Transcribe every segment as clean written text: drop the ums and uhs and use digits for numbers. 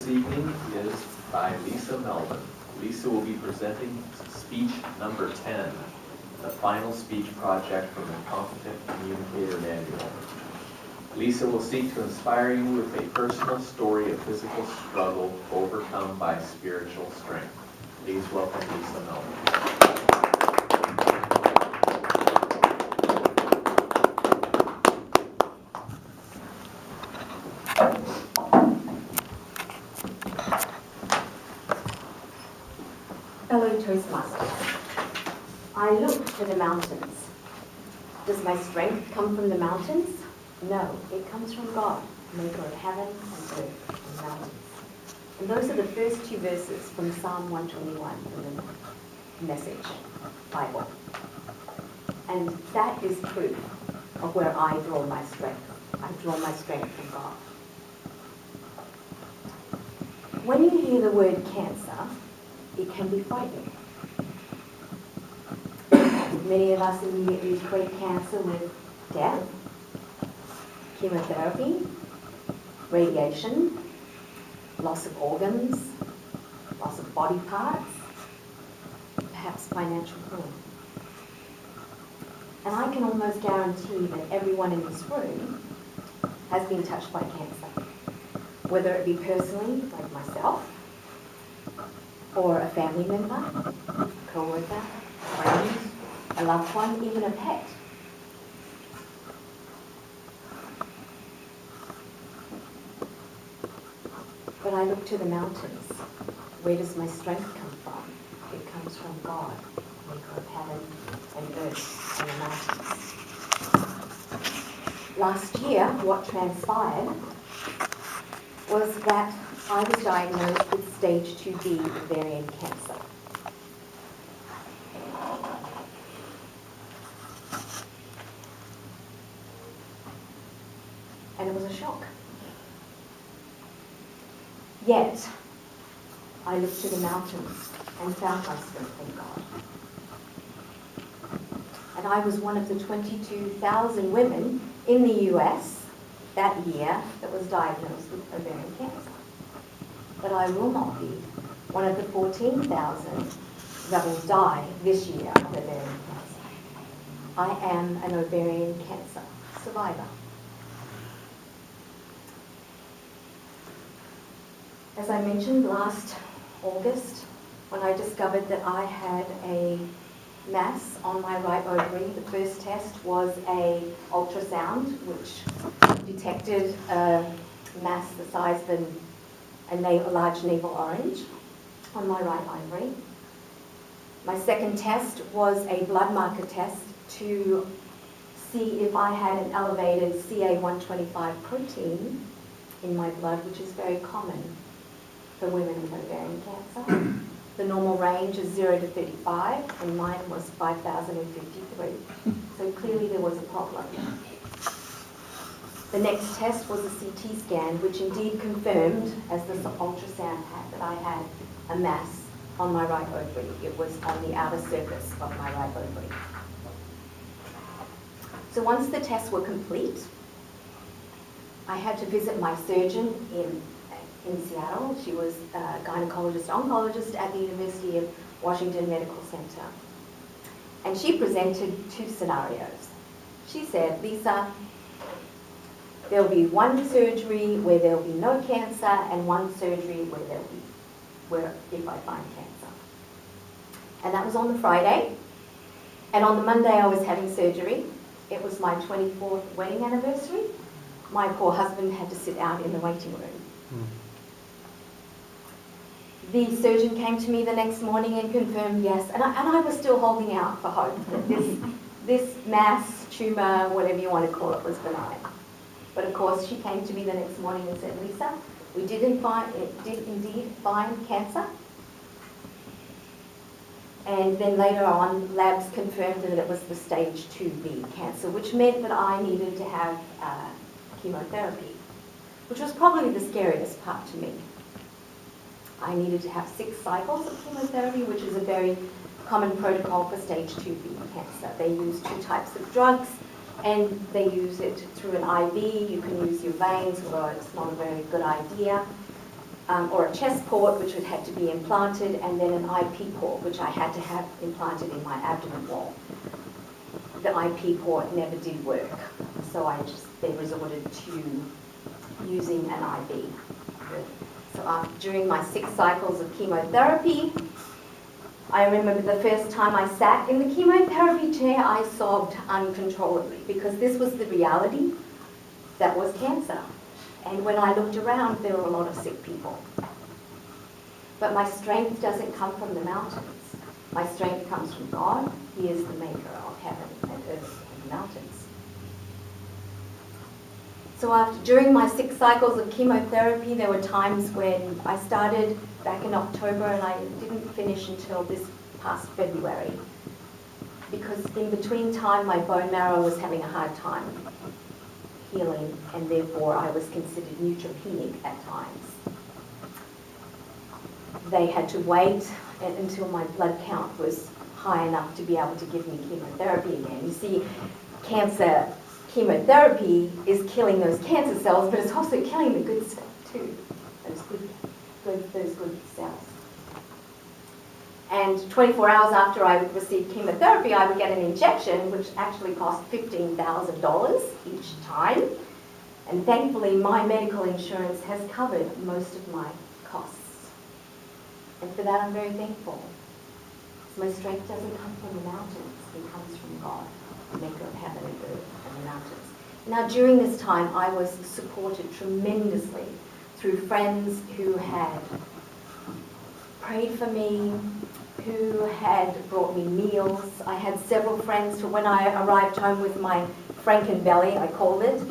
This evening is by Lisa Melvin. Lisa will be presenting speech number 10, the final speech project from the Competent Communicator Manual. Lisa will seek to inspire you with a personal story of physical struggle overcome by spiritual strength. Please welcome Lisa Melvin. Fellow Toastmasters, I look to the mountains. Does my strength come from the mountains? No, it comes from God, maker of heaven and earth and mountains. And those are the first two verses from Psalm 121 from the Message Bible. And that is proof of where I draw my strength. I draw my strength from God. When you hear the word cancer, it can be frightening. Many of us immediately equate cancer with death, chemotherapy, radiation, loss of organs, loss of body parts, perhaps financial ruin. And I can almost guarantee that everyone in this room has been touched by cancer, whether it be personally, like myself, or a family member, co-worker, friend, a loved one, even a pet. But I look to the mountains. Where does my strength come from? It comes from God, maker of heaven and earth and the mountains. Last year, what transpired was that I was diagnosed with stage 2B ovarian cancer. And it was a shock. Yet, I looked to the mountains and found my strength in God. And I was one of the 22,000 women in the US that year that was diagnosed with ovarian cancer. But I will not be one of the 14,000 that will die this year of ovarian cancer. I am an ovarian cancer survivor. As I mentioned last August, when I discovered that I had a mass on my right ovary, the first test was a ultrasound which detected a mass the size of a large navel orange on my right ovary. My second test was a blood marker test to see if I had an elevated CA125 protein in my blood, which is very common for women with ovarian cancer. The normal range is 0 to 35, and mine was 5,053. So clearly there was a problem. The next test was a CT scan, which indeed confirmed, as the ultrasound had, that I had a mass on my right ovary. It was on the outer surface of my right ovary. So once the tests were complete, I had to visit my surgeon in Seattle. She was a gynecologist, oncologist at the University of Washington Medical Center. And she presented two scenarios. She said, Lisa, there'll be one surgery where there'll be no cancer and one surgery where if I find cancer. And that was on the Friday. And on the Monday I was having surgery. It was my 24th wedding anniversary. My poor husband had to sit out in the waiting room. The surgeon came to me the next morning and confirmed yes, and I was still holding out for hope that this mass, tumour, whatever you want to call it, was benign. But of course she came to me the next morning and said, Lisa, we did indeed find cancer. And then later on, labs confirmed that it was the stage 2B cancer, which meant that I needed to have chemotherapy, which was probably the scariest part to me. I needed to have 6 cycles of chemotherapy, which is a very common protocol for stage 2B cancer. They use 2 types of drugs, and they use it through an IV. You can use your veins, although it's not a very good idea. or a chest port, which would have to be implanted, and then an IP port, which I had to have implanted in my abdomen wall. The IP port never did work, so they resorted to using an IV. So during my 6 cycles of chemotherapy, I remember the first time I sat in the chemotherapy chair, I sobbed uncontrollably, because this was the reality that was cancer. And when I looked around, there were a lot of sick people. But my strength doesn't come from the mountains. My strength comes from God. He is the maker of heaven and earth and mountains. So during my 6 cycles of chemotherapy, there were times when I started back in October and I didn't finish until this past February. Because in between time, my bone marrow was having a hard time healing, and therefore I was considered neutropenic at times. They had to wait until my blood count was high enough to be able to give me chemotherapy again. You see, cancer chemotherapy is killing those cancer cells, but it's also killing the good stuff too, those good cells. And 24 hours after I would receive chemotherapy, I would get an injection, which actually cost $15,000 each time. And thankfully, my medical insurance has covered most of my costs. And for that, I'm very thankful. My strength doesn't come from the mountains, it comes from God, the maker of heaven and earth and the mountains. Now, during this time, I was supported tremendously through friends who had prayed for me, who had brought me meals. I had several friends who, when I arrived home with my Frankenbelly, I called it,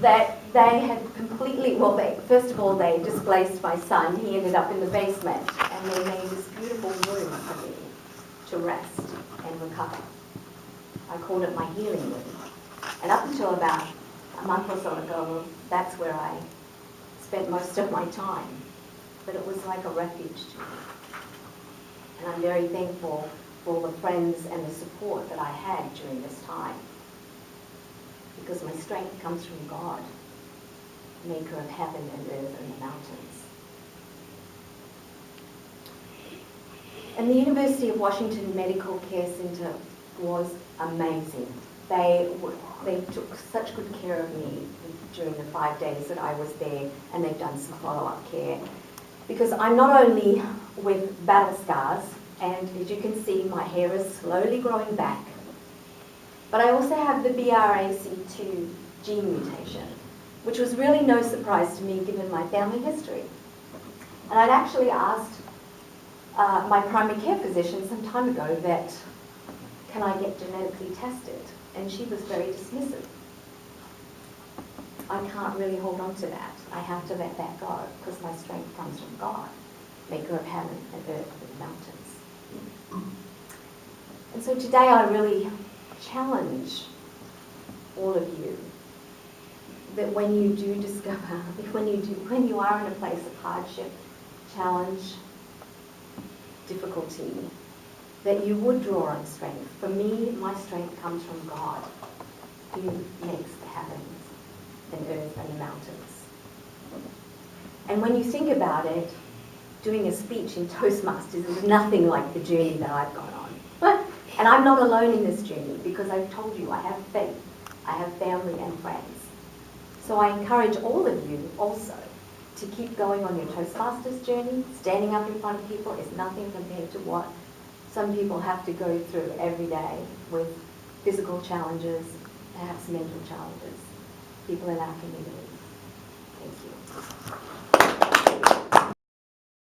that they had completely, well, first of all, they displaced my son. He ended up in the basement, and they made this beautiful room for me to rest and recover. I called it my healing room. And up until about a month or so ago, that's where I spent most of my time. But it was like a refuge to me. And I'm very thankful for all the friends and the support that I had during this time. Because my strength comes from God, maker of heaven and earth and the mountains. And the University of Washington Medical Care Center was amazing. They took such good care of me during the 5 days that I was there, and they've done some follow-up care. Because I'm not only with battle scars, and as you can see, my hair is slowly growing back, but I also have the BRCA2 gene mutation, which was really no surprise to me given my family history. And I'd actually asked my primary care physician some time ago that, can I get genetically tested? And she was very dismissive. I can't really hold on to that. I have to let that go, because my strength comes from God, maker of heaven and earth and mountains. And so today I really challenge all of you that when you do discover, when you are in a place of hardship, challenge, difficulty, that you would draw on strength. For me, my strength comes from God, who makes the heavens and earth and the mountains. And when you think about it, doing a speech in Toastmasters is nothing like the journey that I've gone on. And I'm not alone in this journey, because I've told you I have faith, I have family and friends. So I encourage all of you also to keep going on your Toastmasters journey. Standing up in front of people is nothing compared to what some people have to go through every day with physical challenges, perhaps mental challenges, people in our community.